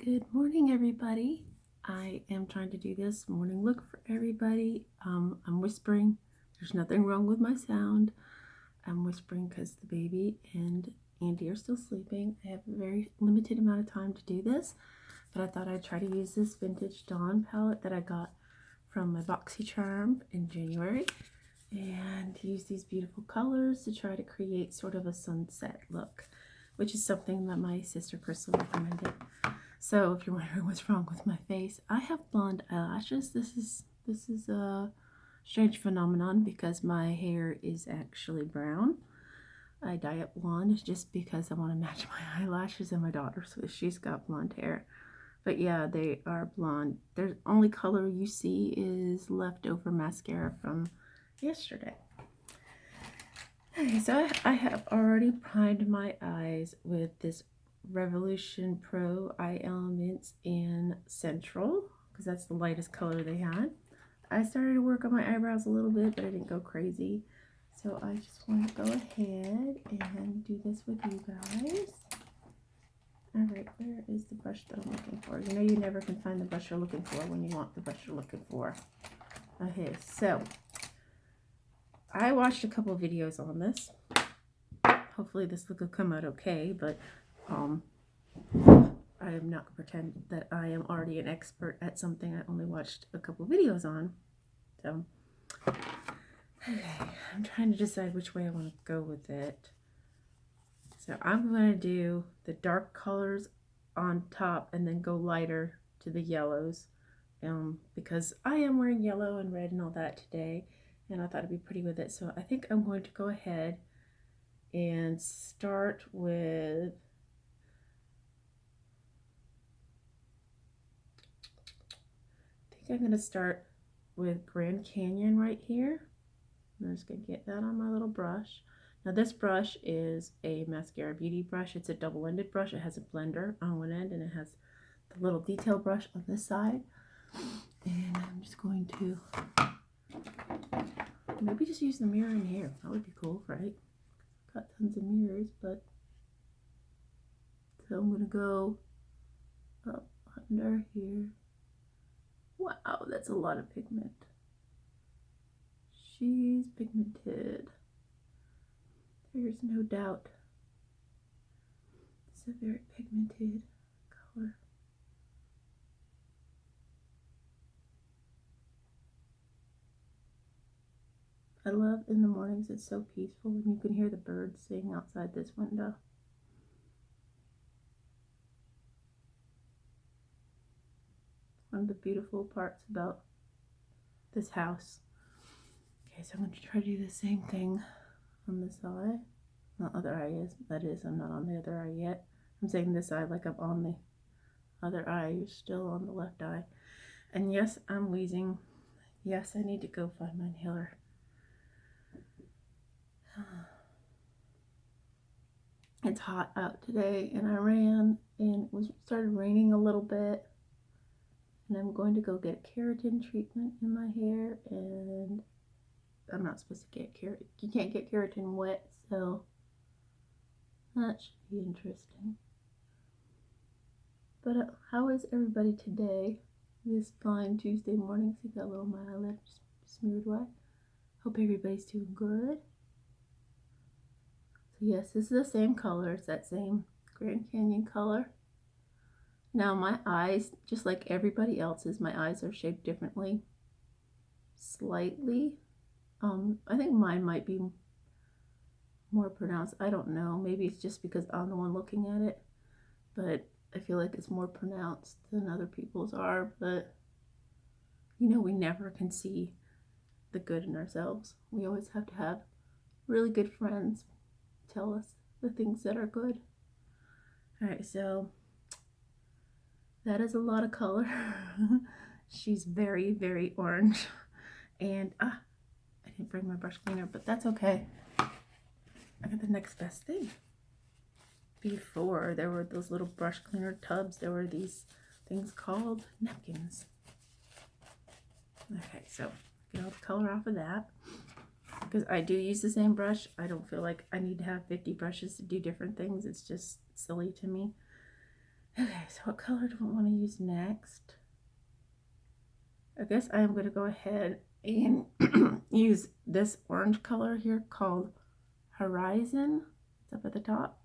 Good morning, everybody. I am trying to do this morning look for everybody. I'm whispering. There's nothing wrong with my sound. I'm whispering because the baby and Andy are still sleeping. I have a very limited amount of time to do this, but I thought I'd try to use this vintage Dawn palette that I got from my BoxyCharm in January and use these beautiful colors to try to create sort of a sunset look, which is something that my sister Crystal recommended. So if you're wondering what's wrong with my face, I have blonde eyelashes. This is a strange phenomenon because my hair is actually brown. I dye it blonde just because I want to match my eyelashes and my daughter, so she's got blonde hair. But yeah, they are blonde. The only color you see is leftover mascara from yesterday. Okay, so I have already primed my eyes with this Revolution Pro Eye Elements in Central, because that's the lightest color they had. I started to work on my eyebrows a little bit, but I didn't go crazy. So I just want to go ahead and do this with you guys. Alright, where is the brush that I'm looking for? You know you never can find the brush you're looking for when you want the brush you're looking for. Okay, so I watched a couple of videos on this. Hopefully this look will come out okay, but I am not going to pretend that I am already an expert at something I only watched a couple videos on. So, okay, I'm trying to decide which way I want to go with it. So I'm going to do the dark colors on top and then go lighter to the yellows, because I am wearing yellow and red and all that today, and I thought it'd be pretty with it. So I think I'm going to go ahead and start with I'm going to start with Grand Canyon right here. I'm just going to get that on my little brush. Now this brush is a mascara beauty brush. It's a double-ended brush. It has a blender on one end and it has the little detail brush on this side. And I'm just going to maybe just use the mirror in here. That would be cool, right? Got tons of mirrors, but so I'm going to go up under here. Wow, that's a lot of pigment. She's pigmented. There's no doubt. It's a very pigmented color. I love in the mornings, it's so peaceful and you can hear the birds sing outside this window. One of the beautiful parts about this house. Okay, so I'm going to try to do the same thing on this eye. The other eye is, that is, I'm not on the other eye yet. I'm saying this eye like I'm on the other eye. You're still on the left eye. And yes, I'm wheezing. Yes, I need to go find my inhaler. It's hot out today and I ran and it started raining a little bit. And I'm going to go get keratin treatment in my hair, and I'm not supposed to get keratin. You can't get keratin wet, so that should be interesting. But how is everybody today? This fine Tuesday morning. See that little my eyelids smeared wet. Hope everybody's doing good. So yes, this is the same color. It's that same Grand Canyon color. Now my eyes, just like everybody else's, my eyes are shaped differently. Slightly. I think mine might be more pronounced. I don't know. Maybe it's just because I'm the one looking at it. But I feel like it's more pronounced than other people's are. But, you know, we never can see the good in ourselves. We always have to have really good friends tell us the things that are good. Alright, so that is a lot of color. She's very, very orange. And I didn't bring my brush cleaner, but that's okay. I got the next best thing. Before there were those little brush cleaner tubs, there were these things called napkins. Okay, so get all the color off of that. Because I do use the same brush. I don't feel like I need to have 50 brushes to do different things. It's just silly to me. Okay, so what color do I want to use next? I guess I am going to go ahead and use this orange color here called Horizon. It's up at the top.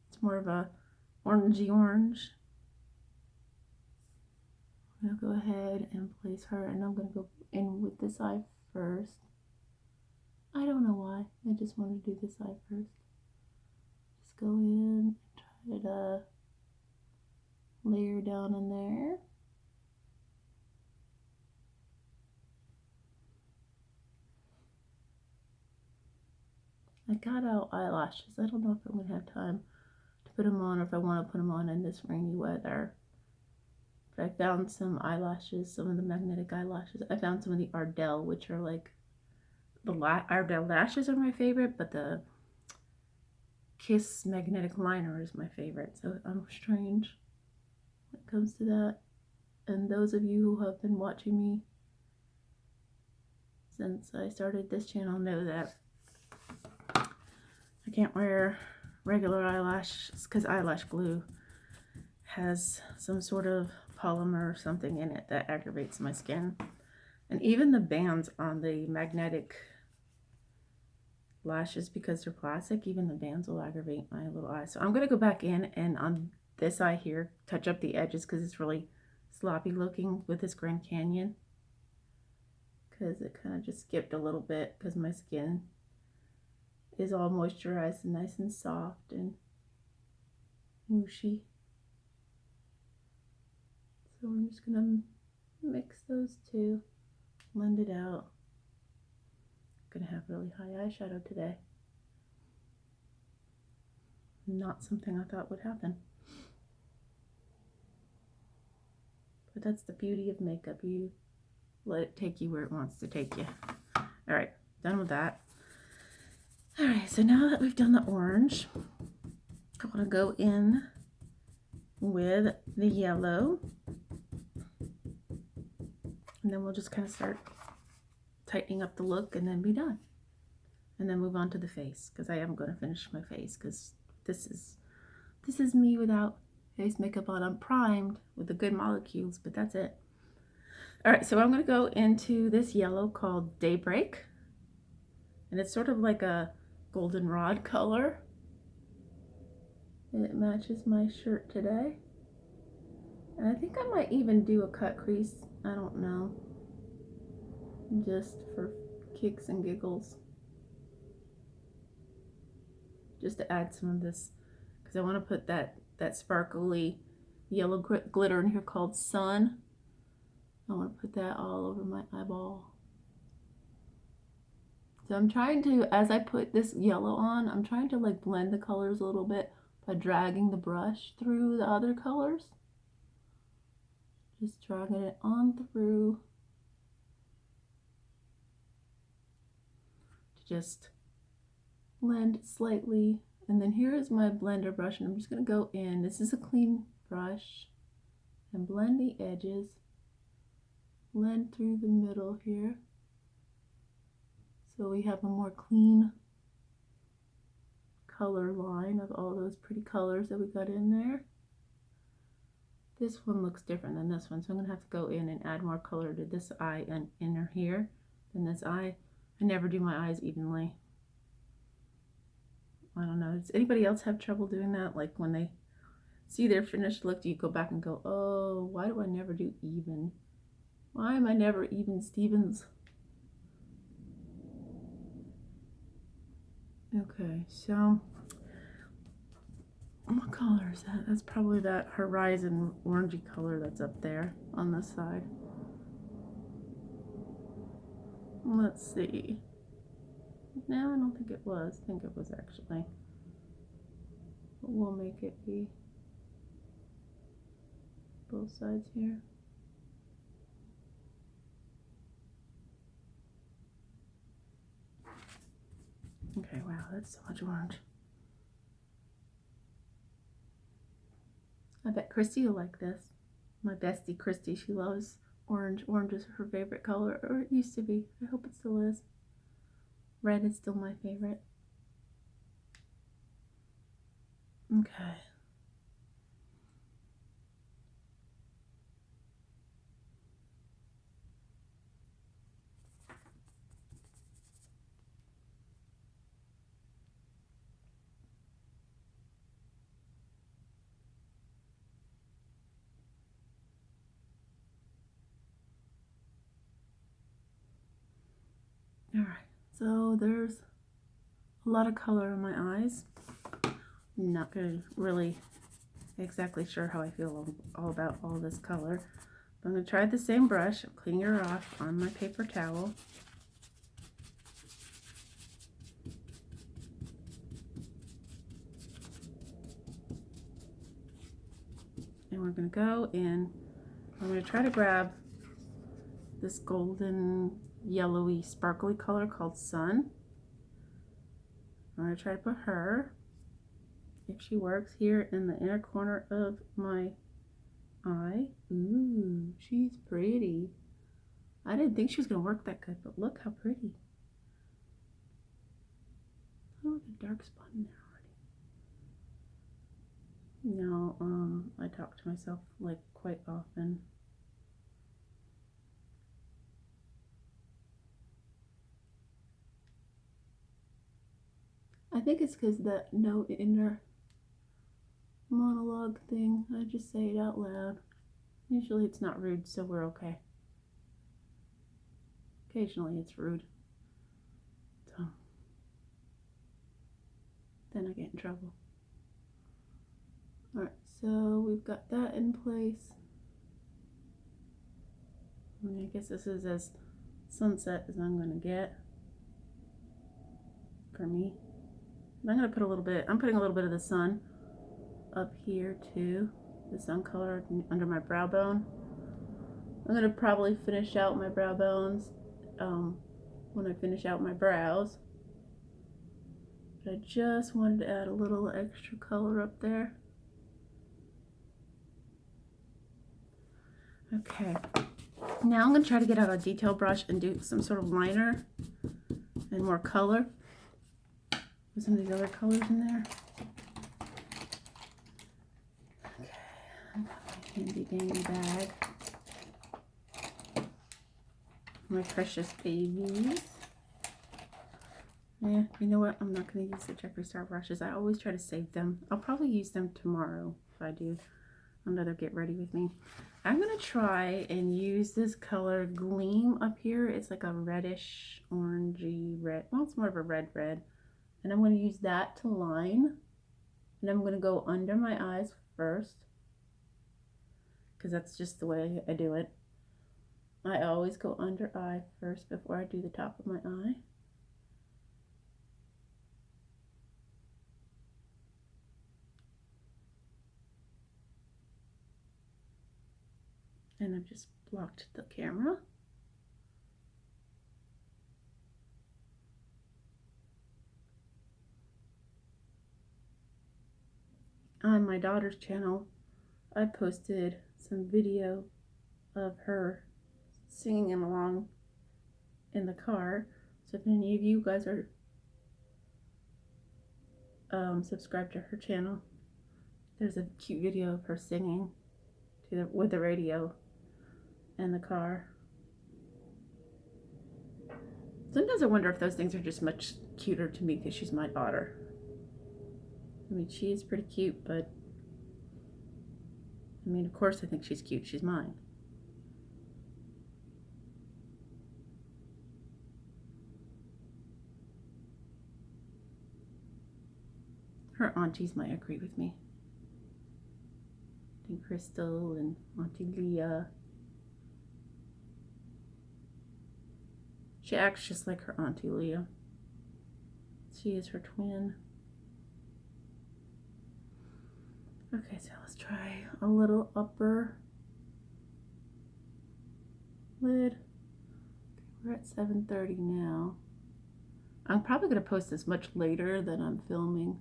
It's more of a orangey orange. I'm going to go ahead and place her, and I'm going to go in with this eye first. I don't know why. I just want to do this eye first. Just go in and try to layer down in there. I got out eyelashes. I don't know if I'm going to have time to put them on, or if I want to put them on in this rainy weather. But I found some eyelashes, some of the magnetic eyelashes. I found some of the Ardell, which are like, the Ardell lashes are my favorite, but the Kiss magnetic liner is my favorite. So I'm strange when it comes to that. And those of you who have been watching me since I started this channel know that I can't wear regular eyelashes because eyelash glue has some sort of polymer or something in it that aggravates my skin. And even the bands on the magnetic lashes, because they're plastic, even the bands will aggravate my little eye. So I'm going to go back in and on this eye here, touch up the edges because it's really sloppy looking with this Grand Canyon. Because it kind of just skipped a little bit because my skin is all moisturized and nice and soft and mushy. So I'm just going to mix those two, blend it out. I'm going to have really high eyeshadow today. Not something I thought would happen. But that's the beauty of makeup. You let it take you where it wants to take you. All right, done with that. All right, so now that we've done the orange, I want to go in with the yellow. And then we'll just kind of start tightening up the look and then be done. And then move on to the face, because I am going to finish my face, because this is me without face makeup on. I'm primed with the good molecules, but that's it. All right, so I'm going to go into this yellow called Daybreak. And it's sort of like a goldenrod color. And it matches my shirt today. And I think I might even do a cut crease. I don't know. Just for kicks and giggles. Just to add some of this. Because I want to put that sparkly yellow glitter in here called Sun. I want to put that all over my eyeball. So I'm trying to, as I put this yellow on, I'm trying to like blend the colors a little bit by dragging the brush through the other colors. Just dragging it on through to just blend slightly. And then here is my blender brush, and I'm just going to go in. This is a clean brush, and blend the edges. Blend through the middle here. So we have a more clean color line of all those pretty colors that we got in there. This one looks different than this one, so I'm going to have to go in and add more color to this eye and inner here than this eye. I never do my eyes evenly. I don't know. Does anybody else have trouble doing that? Like when they see their finished look, do you go back and go, oh, why do I never do even? Why am I never even Stevens? Okay, so what color is that? That's probably that Horizon orangey color that's up there on this side. Let's see. No, I don't think it was. I think it was actually. But we'll make it be both sides here. Okay, wow, that's so much orange. I bet Christy will like this. My bestie Christy, she loves orange. Orange is her favorite color, or it used to be. I hope it still is. Red is still my favorite. Okay. So there's a lot of color in my eyes. I'm not really exactly sure how I feel all about all this color. But I'm going to try the same brush. I'm cleaning her off on my paper towel. And we're going to go in. I'm going to try to grab this golden, yellowy, sparkly color called Sun. I'm going to try to put her, if she works, here in the inner corner of my eye. Ooh, she's pretty. I didn't think she was going to work that good, but look how pretty. Oh, the dark spot in there already. No, I talk to myself like quite often. I think it's because that no inner monologue thing. I just say it out loud. Usually it's not rude, so we're okay. Occasionally it's rude. So then I get in trouble. Alright, so we've got that in place. I guess this is as sunset as I'm going to get for me. And I'm going to put a little bit, I'm putting a little bit of the sun up here too. The sun color under my brow bone. I'm going to probably finish out my brow bones when I finish out my brows. But I just wanted to add a little extra color up there. Okay, now I'm going to try to get out a detail brush and do some sort of liner and more color with some of these other colors in there. Okay, I've got my handy dandy bag. My precious babies. Yeah, you know what? I'm not going to use the Jeffree Star brushes. I always try to save them. I'll probably use them tomorrow if I do another Get Ready With Me. I'm going to try and use this color Gleam up here. It's like a reddish, orangey red. Well, it's more of a red. And I'm going to use that to line. And I'm going to go under my eyes first, because that's just the way I do it. I always go under eye first before I do the top of my eye. And I've just blocked the camera. On my daughter's channel, I posted some video of her singing along in the car. So if any of you guys are subscribed to her channel, there's a cute video of her singing with the radio in the car. Sometimes I wonder if those things are just much cuter to me because she's my daughter. I mean, she is pretty cute, but I mean, of course I think she's cute. She's mine. Her aunties might agree with me. I think Crystal and Auntie Leah. She acts just like her Auntie Leah. She is her twin. Okay, so let's try a little upper lid. Okay, we're at 7:30 now. I'm probably going to post this much later than I'm filming,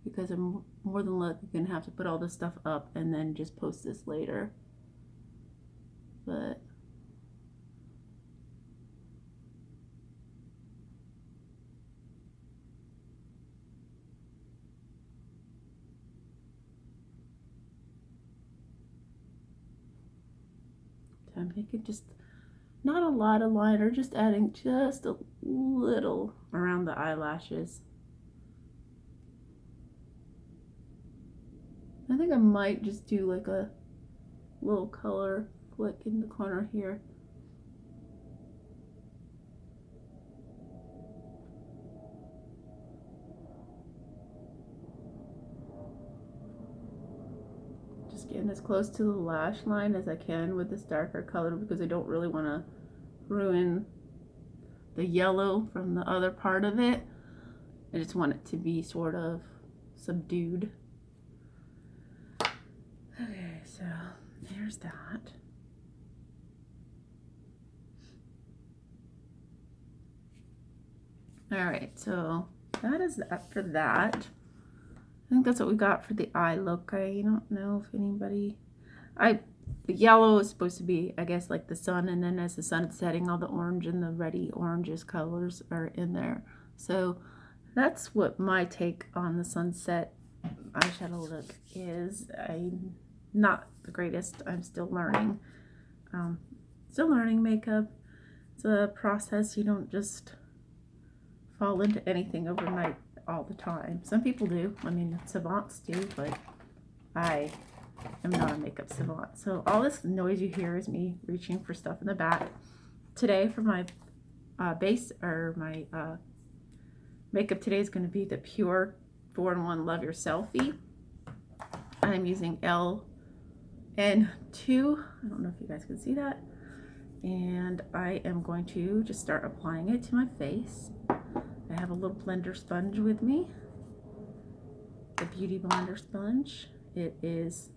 because I'm more than likely going to have to put all this stuff up and then just post this later. But I'm making just not a lot of liner, just adding just a little around the eyelashes. I think I might just do like a little color flick in the corner here. getting as close to the lash line as I can with this darker color because I don't really want to ruin the yellow from the other part of it. I just want it to be sort of subdued. Okay, so there's that. All right, so that is that for that. I think that's what we got for the eye look. I don't know if anybody, the yellow is supposed to be, I guess, like the sun, and then as the sun is setting, all the orange and the reddy oranges colors are in there. So that's what my take on the sunset eyeshadow look is. I'm not the greatest. I'm still learning. Still learning makeup. It's a process. You don't just fall into anything overnight all the time. Some people do. I mean, savants do, but I am not a makeup savant. So all this noise you hear is me reaching for stuff in the back. Today for my base, or my makeup today is going to be the Pure 4-in-1 Love Your Selfie. I'm using LN2. I don't know if you guys can see that. And I am going to just start applying it to my face. I have a little blender sponge with me, the Beauty blender sponge. It is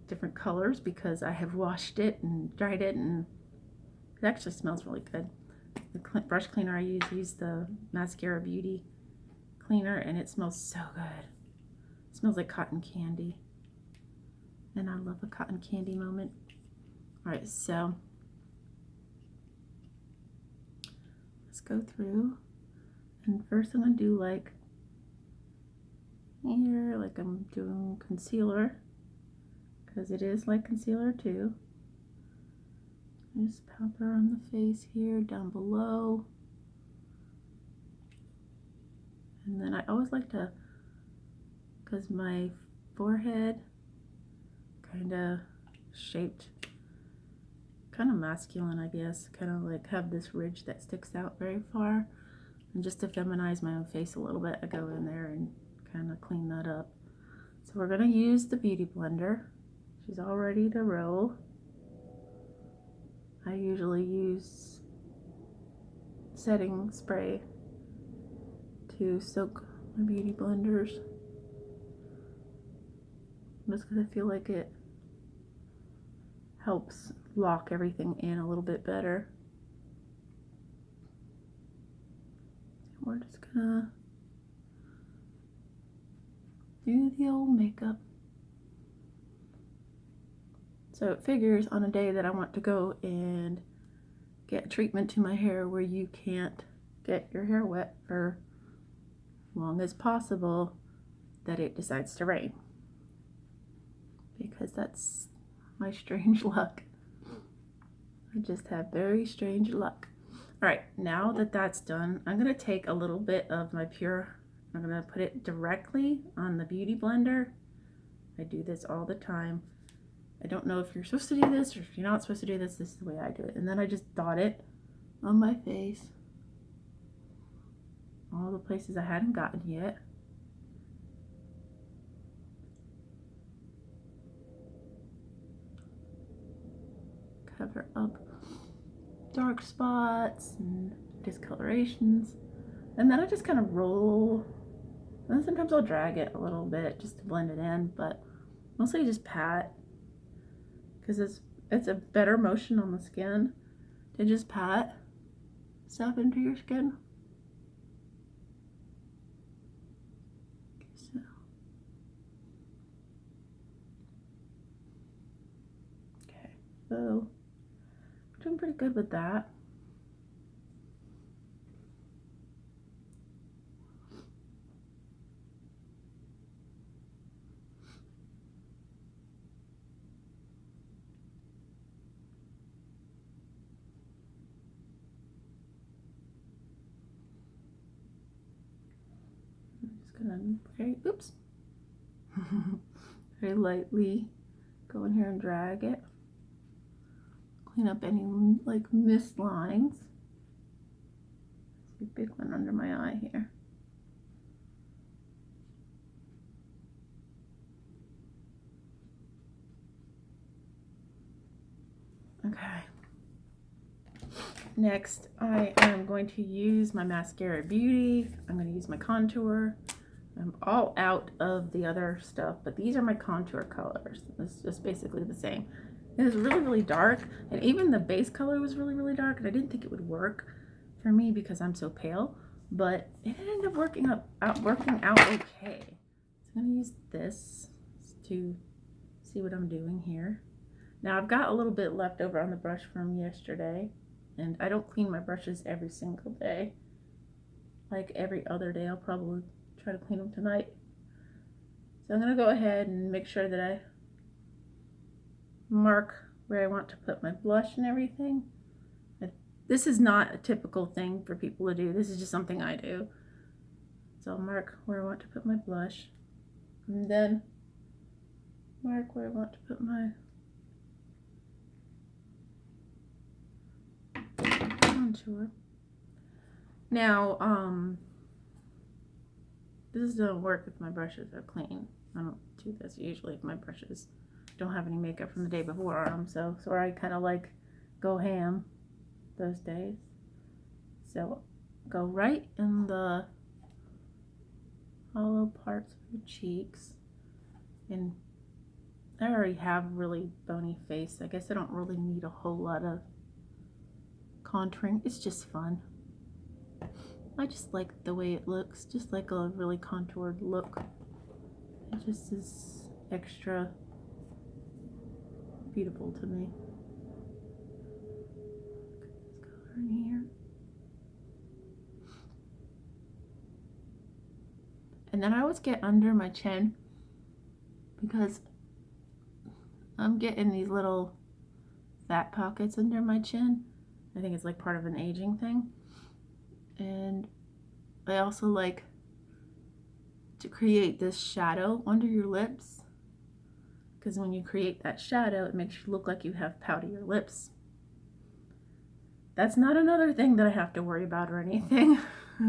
different colors because I have washed it and dried it, and it actually smells really good. The brush cleaner I use the Mascara Beauty cleaner, and it smells so good. It smells like cotton candy, and I love a cotton candy moment. All right, so let's go through. And first I'm going to do like here, like I'm doing concealer, because it is like concealer too. Just powder on the face here, down below. And then I always like to, because my forehead kind of shaped, kind of masculine, I guess, kind of like have this ridge that sticks out very far. And just to feminize my own face a little bit, I go in there and kind of clean that up. So we're going to use the Beauty blender. She's all ready to roll. I usually use setting spray to soak my Beauty blenders, just because I feel like it helps lock everything in a little bit better. We're just gonna do the old makeup. So it figures on a day that I want to go and get treatment to my hair where you can't get your hair wet for as long as possible, that it decides to rain. Because that's my strange luck. I just have very strange luck. All right, now that that's done, I'm going to take a little bit of my Pure, I'm going to put it directly on the Beauty blender. I do this all the time. I don't know if you're supposed to do this or if you're not supposed to do this. This is the way I do it. And then I just dot it on my face. All the places I hadn't gotten yet. Cover up dark spots and discolorations, and then I just kind of roll, and then sometimes I'll drag it a little bit just to blend it in, but mostly just pat, because it's a better motion on the skin to just pat stuff into your skin. So doing pretty good with that. I'm just gonna very lightly go in here and drag it. Clean up any like missed lines. See a big one under my eye here. Okay. Next, I am going to use my mascara Beauty. I'm going to use my contour. I'm all out of the other stuff, but these are my contour colors. It's just basically the same. It was really, really dark, and even the base color was really, really dark, and I didn't think it would work for me because I'm so pale, but it ended up working out okay. So I'm going to use this to see what I'm doing here. Now I've got a little bit left over on the brush from yesterday, and I don't clean my brushes every single day. Like every other day, I'll probably try to clean them tonight. So I'm going to go ahead and make sure that I mark where I want to put my blush and everything. This is not a typical thing for people to do. This is just something I do. So I'll mark where I want to put my blush, and then mark where I want to put my contour. Now, this doesn't work if my brushes are clean. I don't do this usually if my brushes don't have any makeup from the day before on them, so I kind of like go ham those days. So go right in the hollow parts of your cheeks, and I already have really bony face. I guess I don't really need a whole lot of contouring. It's just fun. I just like the way it looks, just like a really contoured look. It just is extra beautiful to me. This color in here. And then I always get under my chin because I'm getting these little fat pockets under my chin. I think it's like part of an aging thing. And I also like to create this shadow under your lips, because when you create that shadow, it makes you look like you have poutier lips. That's not another thing that I have to worry about or anything,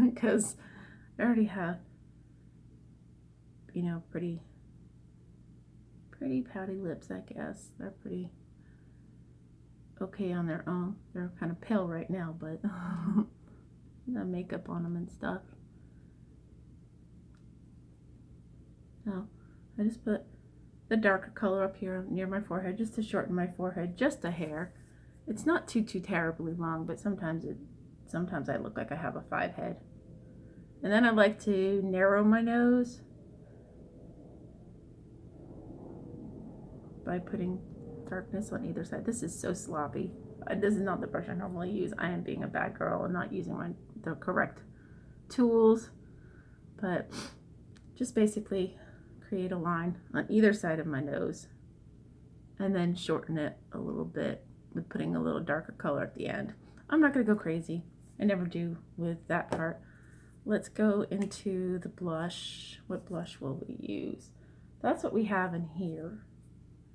because I already have, you know, pretty pouty lips, I guess. They're pretty okay on their own. They're kind of pale right now, but the makeup on them and stuff. Now, I just put the darker color up here near my forehead just to shorten my forehead just a hair. It's not too terribly long, but sometimes I look like I have a 5 head. And then I like to narrow my nose by putting darkness on either side. This is so sloppy. This is not the brush I normally use. I am being a bad girl and not using the correct tools, but just basically create a line on either side of my nose and then shorten it a little bit with putting a little darker color at the end. I'm not going to go crazy. I never do with that part. Let's go into the blush. What blush will we use? That's what we have in here.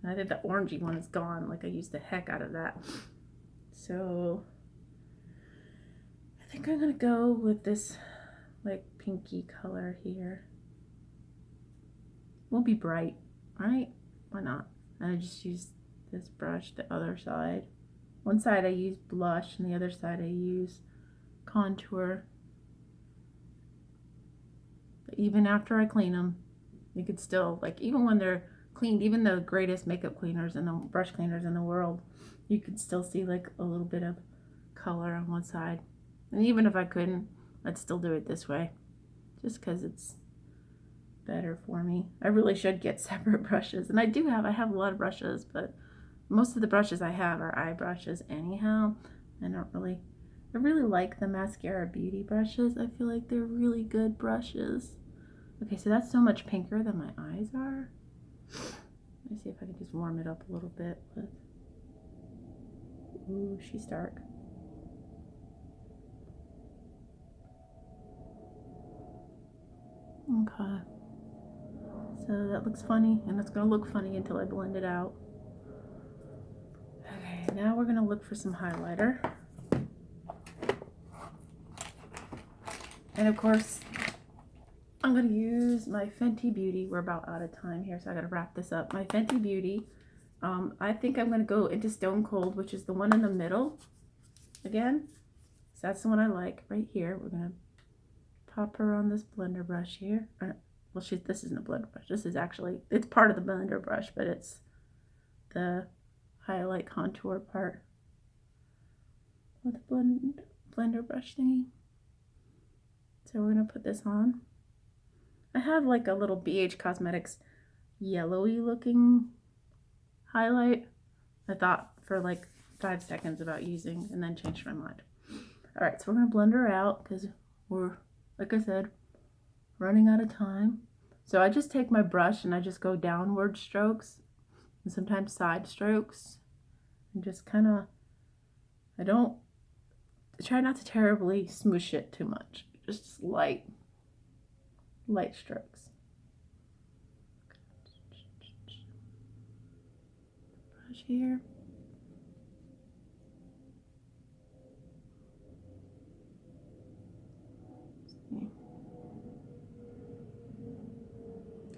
I think the orangey one is gone. Like, I used the heck out of that. So I think I'm going to go with this like pinky color here. Won't be bright, right? Why not? And I just use this brush, the other side. One side I use blush and the other side I use contour. But even after I clean them, you could still, like, even when they're cleaned, even the greatest makeup cleaners and the brush cleaners in the world, you could still see like a little bit of color on one side. And even if I couldn't, I'd still do it this way, just because it's better for me. I really should get separate brushes, and I have a lot of brushes, but most of the brushes I have are eye brushes anyhow. I really like the mascara Beauty brushes. I feel like they're really good brushes. Okay, so that's so much pinker than my eyes are. Let me see if I can just warm it up a little bit. Ooh, she's dark. Okay. So that looks funny, and it's going to look funny until I blend it out. Okay, now we're going to look for some highlighter. And of course, I'm going to use my Fenty Beauty. We're about out of time here, so I got to wrap this up. My Fenty Beauty I think I'm going to go into Stone Cold, which is the one in the middle again. So that's the one I like right here. We're going to pop her on this blender brush here. Well, this isn't a blender brush. This is actually, it's part of the blender brush, but it's the highlight contour part of the blender brush thingy. So we're going to put this on. I have like a little BH Cosmetics yellowy looking highlight. I thought for like 5 seconds about using and then changed my mind. All right, so we're going to blend her out because we're, like I said, running out of time. So I just take my brush and I just go downward strokes and sometimes side strokes and just kind of, I try not to terribly smoosh it too much. Just light strokes. Brush here.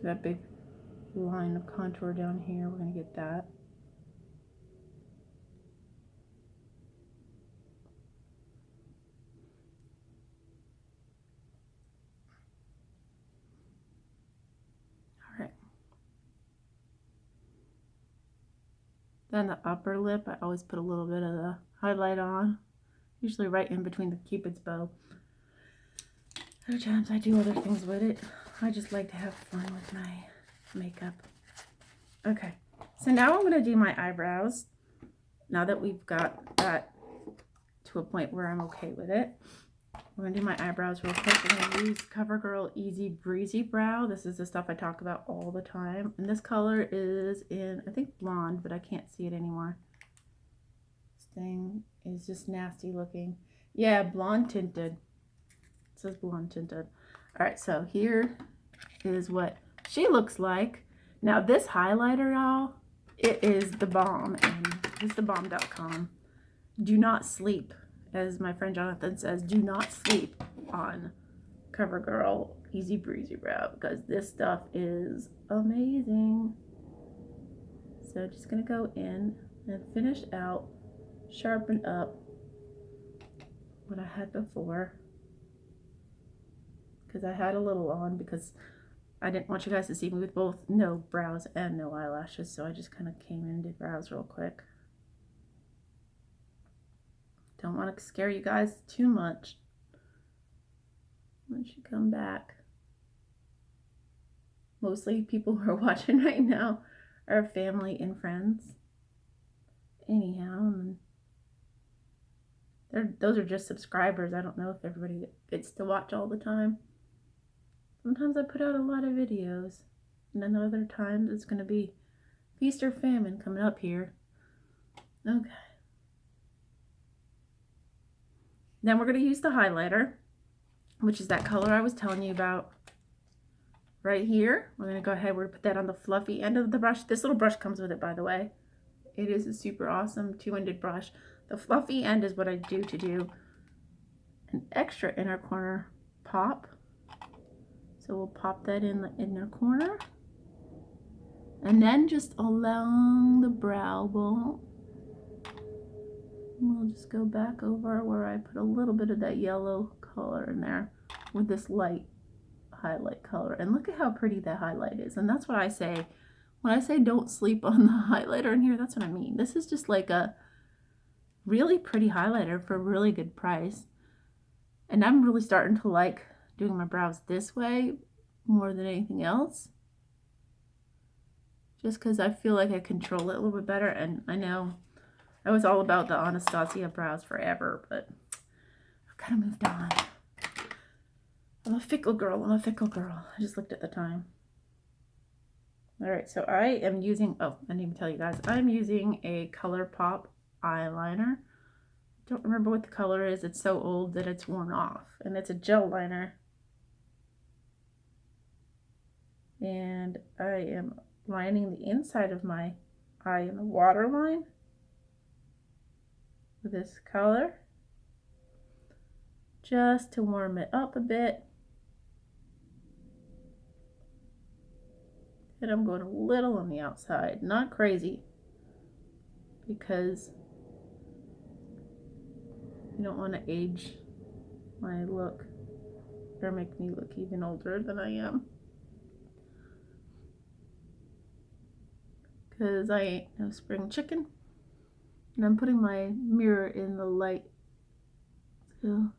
That big line of contour down here, we're going to get that. All right. Then the upper lip, I always put a little bit of the highlight on, usually right in between the Cupid's bow. Other times I do other things with it. I just like to have fun with my makeup. Okay, so now I'm going to do my eyebrows. Now that we've got that to a point where I'm okay with it, we're going to do my eyebrows real quick. I'm going to use CoverGirl Easy Breezy Brow. This is the stuff I talk about all the time. And this color is in, I think, blonde, but I can't see it anymore. This thing is just nasty looking. Yeah, blonde tinted. It says blonde tinted. All right, so here is what she looks like. Now this highlighter, y'all, it is the bomb, and it's thebomb.com. Do not sleep, as my friend Jonathan says, do not sleep on CoverGirl Easy Breezy Brow, because this stuff is amazing. So just gonna go in and finish out, sharpen up what I had before, because I had a little on because I didn't want you guys to see me with both no brows and no eyelashes, so I just kind of came in and did brows real quick. Don't want to scare you guys too much once you come back. Mostly people who are watching right now are family and friends. Anyhow, those are just subscribers. I don't know if everybody gets to watch all the time. Sometimes I put out a lot of videos, and then other times it's going to be feast or famine coming up here. Okay. Then we're going to use the highlighter, which is that color I was telling you about right here. We're going to go ahead, we're going to put that on the fluffy end of the brush. This little brush comes with it, by the way. It is a super awesome two-ended brush. The fluffy end is what I do to do an extra inner corner pop. So we'll pop that in the inner corner. And then just along the brow bone, we'll just go back over where I put a little bit of that yellow color in there with this light highlight color. And look at how pretty that highlight is. And that's what I say. When I say don't sleep on the highlighter in here, that's what I mean. This is just like a really pretty highlighter for a really good price. And I'm really starting to like doing my brows this way more than anything else, just because I feel like I control it a little bit better. And I know I was all about the Anastasia brows forever, but I've kind of moved on. I'm a fickle girl. I just looked at the time. All right, so I am using, oh, I didn't even tell you guys, I'm using a ColourPop eyeliner. Don't remember what the color is. It's so old that it's worn off, and it's a gel liner. And I am lining the inside of my eye in the waterline with this color, just to warm it up a bit. And I'm going a little on the outside, not crazy. because you don't want to age my look or make me look even older than I am. Because I ain't no spring chicken. And I'm putting my mirror in the light too.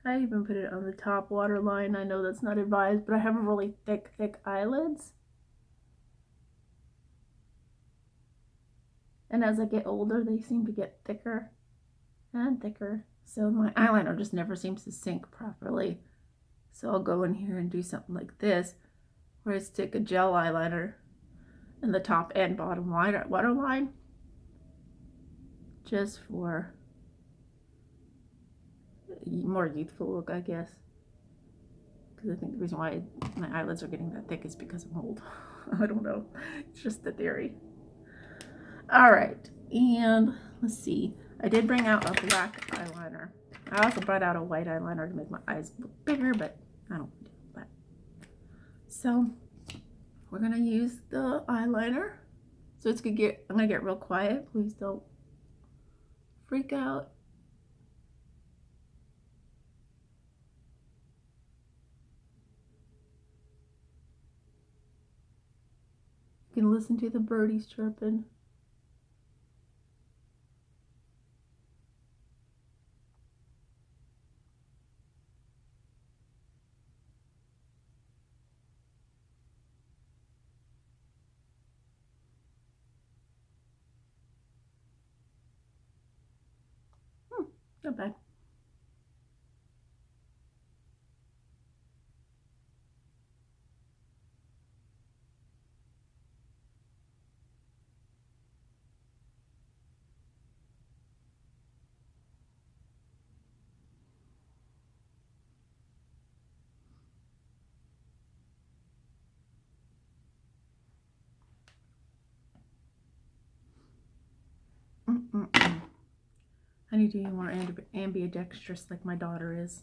I even put it on the top waterline. I know that's not advised, but I have really thick eyelids. And as I get older, they seem to get thicker and thicker. So my eyeliner just never seems to sink properly. So I'll go in here and do something like this, where I stick a gel eyeliner in the top and bottom waterline, just for a more youthful look, I guess. Because I think the reason why my eyelids are getting that thick is because I'm old. I don't know. It's just the theory. All right, and let's see. I did bring out a black eyeliner. I also brought out a white eyeliner to make my eyes look bigger, but I don't do that. So we're gonna use the eyeliner. So I'm gonna get real quiet. Please don't freak out. You can listen to the birdies chirping. Not bad. I need to be more ambidextrous like my daughter is.